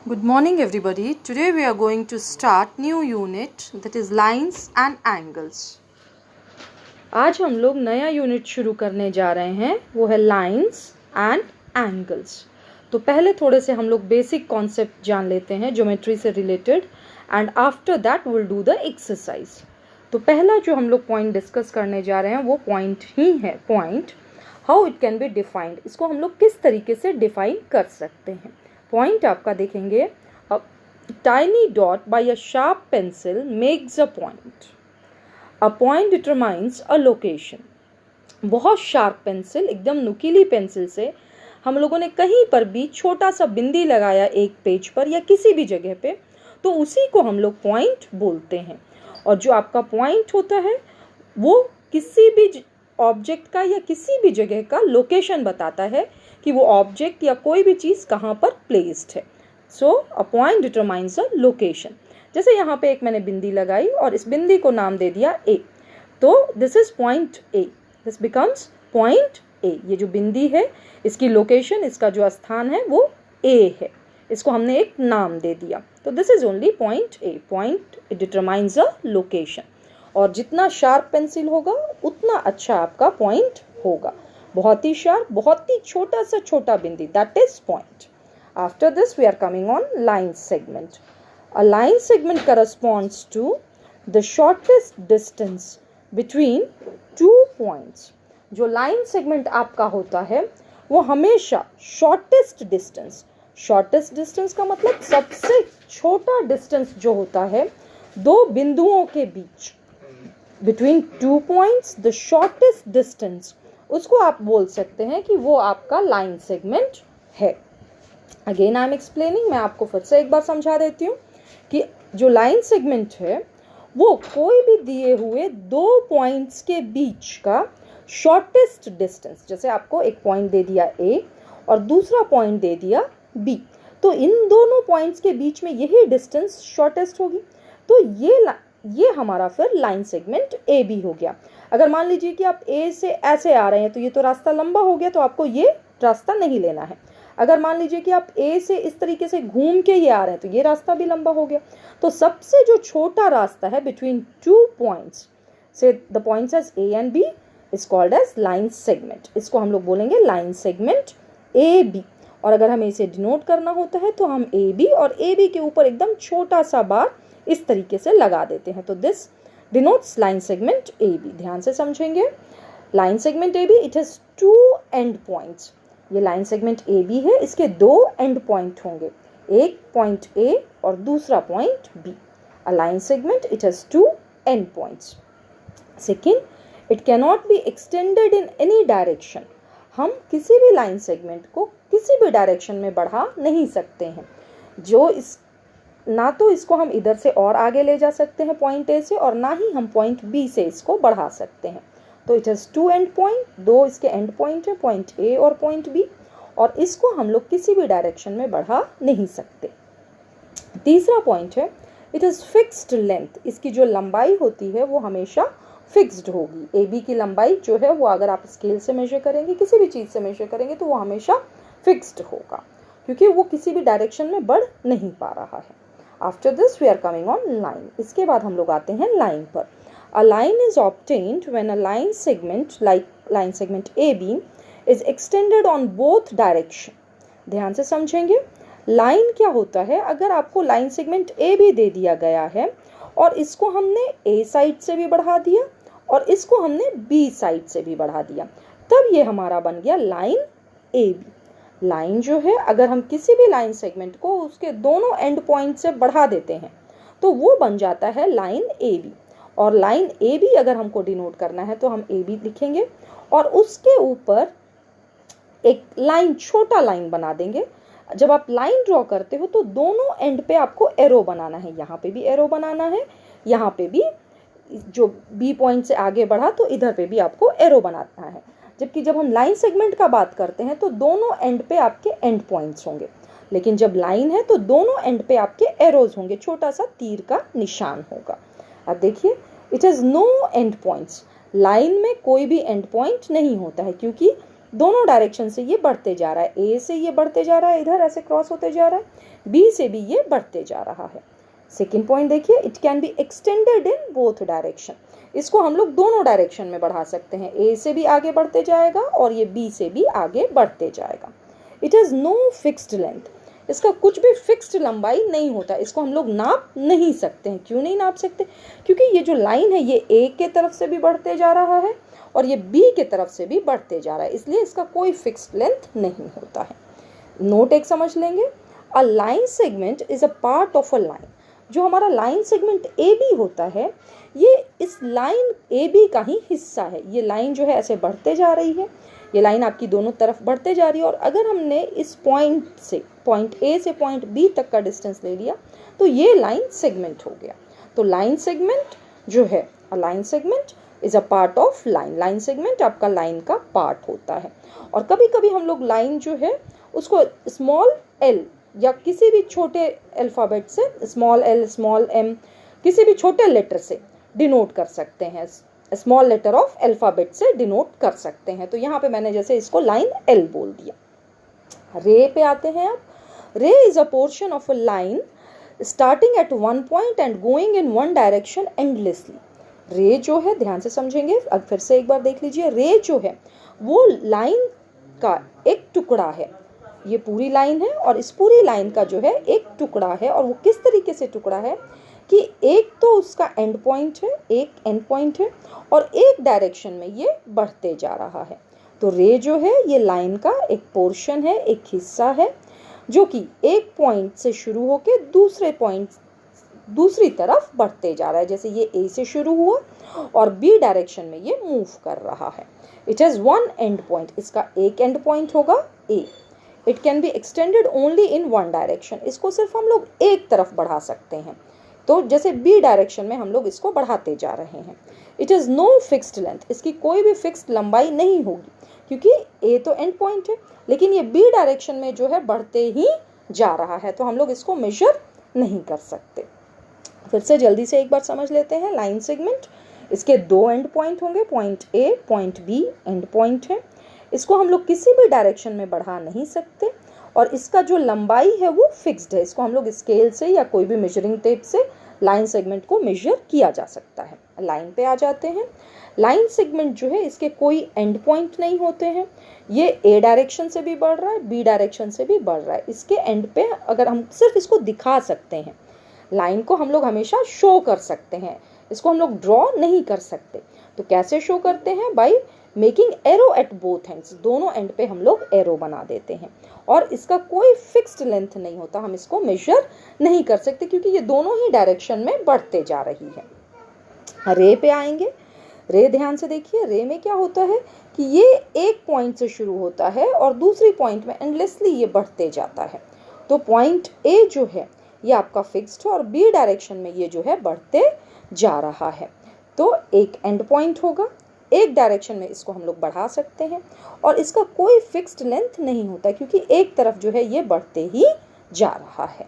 Good morning everybody. Today we are going to start new unit that is lines and angles. आज हम लोग नया unit शुरू करने जा रहे हैं, वो है लाइंस एंड एंगल्स। तो पहले थोड़े से हम लोग बेसिक कॉन्सेप्ट जान लेते हैं ज्योमेट्री से related and after that will do the exercise. तो पहला जो हम लोग पॉइंट डिस्कस करने जा रहे हैं वो पॉइंट ही है, point how it can be defined. इसको हम लोग किस तरीके से डिफाइन कर सकते हैं। पॉइंट आपका देखेंगे, a tiny dot by a sharp pencil makes a point. A point determines a location. बहुत शार्प पेंसिल, एकदम नुकीली पेंसिल से हम लोगों ने कहीं पर भी छोटा सा बिंदी लगाया एक पेज पर या किसी भी जगह पे, तो उसी को हम लोग पॉइंट बोलते हैं। और जो आपका पॉइंट होता है वो किसी भी ऑब्जेक्ट का या किसी भी जगह का लोकेशन बताता है कि वो ऑब्जेक्ट या कोई भी चीज़ कहाँ पर प्लेस्ड है। So a point determines a location. जैसे यहाँ पे एक मैंने बिंदी लगाई और इस बिंदी को नाम दे दिया ए, तो this is point A, this becomes point A. ये जो बिंदी है इसकी लोकेशन, इसका जो स्थान है वो ए है, इसको हमने एक नाम दे दिया, तो this is only point A. Point it determines a location. और जितना शार्प पेंसिल होगा उतना अच्छा आपका पॉइंट होगा। बहुत ही शार्प, बहुत ही छोटा सा छोटा बिंदी, that is point. After this we are coming on line segment. A line segment corresponds to the shortest distance between two points. जो लाइन सेगमेंट आपका होता है वो हमेशा शॉर्टेस्ट डिस्टेंस, शॉर्टेस्ट डिस्टेंस का मतलब सबसे छोटा डिस्टेंस जो होता है दो बिंदुओं के बीच, between two points the shortest distance, उसको आप बोल सकते हैं कि वो आपका लाइन सेगमेंट है। अगेन आई एम एक्सप्लेनिंग, मैं आपको फिर से एक बार समझा देती हूँ कि जो लाइन सेगमेंट है वो कोई भी दिए हुए दो पॉइंट्स के बीच का शॉर्टेस्ट डिस्टेंस, जैसे आपको एक पॉइंट दे दिया ए और दूसरा पॉइंट दे दिया बी, तो इन दोनों पॉइंट्स के बीच में यही डिस्टेंस शॉर्टेस्ट होगी, तो ये हमारा फिर लाइन सेगमेंट ए बी हो गया। अगर मान लीजिए कि आप ए से ऐसे आ रहे हैं तो ये तो रास्ता लंबा हो गया, तो आपको ये रास्ता नहीं लेना है। अगर मान लीजिए कि आप ए से इस तरीके से घूम के ये आ रहे हैं तो ये रास्ता भी लंबा हो गया। तो सबसे जो छोटा रास्ता है between two points, say the points as A and B is called as line segment. इसको हम लोग बोलेंगे लाइन सेगमेंट ए बी। और अगर हमें इसे डिनोट करना होता है तो हम ए बी और ए बी के ऊपर एकदम छोटा सा बार इस तरीके से लगा देते हैं, तो this denotes line segment A B. ध्यान से समझेंगे, line segment A B it has two end points. ये लाइन सेगमेंट ए बी है, इसके दो एंड पॉइंट होंगे, एक पॉइंट ए और दूसरा point B. A line segment it has two end points. Second, it cannot be extended in any direction. हम किसी भी लाइन सेगमेंट को किसी भी डायरेक्शन में बढ़ा नहीं सकते हैं। जो इस ना तो इसको हम इधर से और आगे ले जा सकते हैं पॉइंट ए से, और ना ही हम पॉइंट बी से इसको बढ़ा सकते हैं। तो it has two end point, दो इसके एंड पॉइंट है, पॉइंट ए और पॉइंट बी, और इसको हम लोग किसी भी डायरेक्शन में बढ़ा नहीं सकते। तीसरा पॉइंट है इट इज फिक्स्ड लेंथ। इसकी जो लंबाई होती है वो हमेशा फिक्स्ड होगी। ए बी की लंबाई जो है वो अगर आप स्केल से मेजर करेंगे, किसी भी चीज़ से मेजर करेंगे, तो वो हमेशा फिक्स्ड होगा, क्योंकि वो किसी भी डायरेक्शन में बढ़ नहीं पा रहा है। After this we are coming on line. इसके बाद हम लोग आते हैं लाइन पर। A line is obtained when a line segment like line segment A B is extended on both direction. ध्यान से समझेंगे, लाइन क्या होता है, अगर आपको लाइन सेगमेंट ए बी दे दिया गया है और इसको हमने ए साइड से भी बढ़ा दिया और इसको हमने बी साइड से भी बढ़ा दिया, तब ये हमारा बन गया लाइन ए बी। लाइन जो है, अगर हम किसी भी लाइन सेगमेंट को उसके दोनों एंड पॉइंट से बढ़ा देते हैं तो वो बन जाता है लाइन ए बी। और लाइन ए बी अगर हमको डिनोट करना है तो हम ए बी लिखेंगे और उसके ऊपर एक लाइन, छोटा लाइन बना देंगे। जब आप लाइन ड्रॉ करते हो तो दोनों एंड पे आपको एरो बनाना है, यहाँ पे भी एरो बनाना है, यहाँ पे भी जो बी पॉइंट से आगे बढ़ा तो इधर पे भी आपको एरो बनाना है। जबकि जब हम लाइन सेगमेंट का बात करते हैं तो दोनों एंड पे आपके एंड पॉइंट्स होंगे, लेकिन जब लाइन है तो दोनों एंड पे आपके एरोज होंगे, छोटा सा तीर का निशान होगा। अब देखिए, it has no end points. Line में कोई भी एंड पॉइंट नहीं होता है, क्योंकि दोनों डायरेक्शन से ये बढ़ते जा रहा है। ए से ये बढ़ते जा रहा है, इधर ऐसे क्रॉस होते जा रहा है, बी से भी ये बढ़ते जा रहा है। सेकेंड पॉइंट देखिए, it can be extended in both direction, इसको हम लोग दोनों डायरेक्शन में बढ़ा सकते हैं, ए से भी आगे बढ़ते जाएगा और ये बी से भी आगे बढ़ते जाएगा। It has no fixed length, इसका कुछ भी फिक्स्ड लंबाई नहीं होता, इसको हम लोग नाप नहीं सकते हैं। क्यों नहीं नाप सकते? क्योंकि ये जो लाइन है ये ए के तरफ से भी बढ़ते जा रहा है और ये बी के तरफ से भी बढ़ते जा रहा है, इसलिए इसका कोई फिक्स्ड लेंथ नहीं होता है। नोट एक समझ लेंगे, अ line segment is a part of a line. जो हमारा लाइन सेगमेंट ए बी होता है ये इस लाइन ए बी का ही हिस्सा है। ये लाइन जो है ऐसे बढ़ते जा रही है, ये लाइन आपकी दोनों तरफ बढ़ते जा रही है और अगर हमने इस पॉइंट से पॉइंट ए से पॉइंट बी तक का डिस्टेंस ले लिया तो ये लाइन सेगमेंट हो गया। तो लाइन सेगमेंट जो है, अ line segment is a part of line. Line segment आपका लाइन का पार्ट होता है। और कभी कभी हम लोग लाइन जो है उसको स्मॉल एल या किसी भी छोटे अल्फाबेट से, स्मॉल एल, स्मॉल एम, किसी भी छोटे लेटर से डिनोट कर सकते हैं, स्मॉल लेटर ऑफ अल्फाबेट से डिनोट कर सकते हैं। तो यहाँ पे मैंने जैसे इसको लाइन एल बोल दिया। रे पे आते हैं आप। रे is a portion of a line starting at one point and going in one direction endlessly. रे जो है, ध्यान से समझेंगे, अब फिर से एक बार देख लीजिए, रे जो है वो लाइन का एक टुकड़ा है। ये पूरी लाइन है और इस पूरी लाइन का जो है एक टुकड़ा है, और वो किस तरीके से टुकड़ा है कि एक तो उसका एंड पॉइंट है, एक एंड पॉइंट है और एक डायरेक्शन में ये बढ़ते जा रहा है। तो रे जो है ये लाइन का एक पोर्शन है, एक हिस्सा है जो कि एक पॉइंट से शुरू होकर दूसरे पॉइंट दूसरी तरफ बढ़ते जा रहा है। जैसे ये ए से शुरू हुआ और बी डायरेक्शन में ये मूव कर रहा है। It has one end point, इसका एक एंड पॉइंट होगा A. It can be extended only in one direction, इसको सिर्फ हम लोग एक तरफ बढ़ा सकते हैं। तो जैसे बी डायरेक्शन में हम लोग इसको बढ़ाते जा रहे हैं। It is no fixed length, इसकी कोई भी फिक्स्ड लंबाई नहीं होगी क्योंकि ए तो एंड पॉइंट है, लेकिन ये बी डायरेक्शन में जो है बढ़ते ही जा रहा है, तो हम लोग इसको मेजर नहीं कर सकते। फिर से जल्दी से एक बार समझ लेते हैं। लाइन सेगमेंट, इसके दो एंड पॉइंट होंगे, point A, point B and point है। इसको हम लोग किसी भी डायरेक्शन में बढ़ा नहीं सकते और इसका जो लंबाई है वो फिक्स्ड है। इसको हम लोग स्केल से या कोई भी मेजरिंग टेप से लाइन सेगमेंट को मेजर किया जा सकता है। लाइन पे आ जाते हैं। लाइन सेगमेंट जो है इसके कोई एंड पॉइंट नहीं होते हैं। ये ए डायरेक्शन से भी बढ़ रहा है, बी डायरेक्शन से भी बढ़ रहा है। इसके एंड पे अगर हम सिर्फ इसको दिखा सकते हैं, लाइन को हम लोग हमेशा शो कर सकते हैं, इसको हम लोग ड्रॉ नहीं कर सकते। तो कैसे शो करते हैं? By making arrow at both ends, दोनों एंड पे हम लोग एरो बना देते हैं और इसका कोई फिक्स्ड लेंथ नहीं होता, हम इसको मेजर नहीं कर सकते क्योंकि ये दोनों ही डायरेक्शन में बढ़ते जा रही है। रे पे आएंगे। रे ध्यान से देखिए, रे में क्या होता है कि ये एक पॉइंट से शुरू होता है और दूसरी पॉइंट में एंडलेसली ये बढ़ते जाता है। तो पॉइंट ए जो है ये आपका फिक्स्ड है और बी डायरेक्शन में ये जो है बढ़ते जा रहा है। तो एक एंड पॉइंट होगा, एक डायरेक्शन में इसको हम लोग बढ़ा सकते हैं और इसका कोई फिक्स्ड लेंथ नहीं होता क्योंकि एक तरफ जो है ये बढ़ते ही जा रहा है।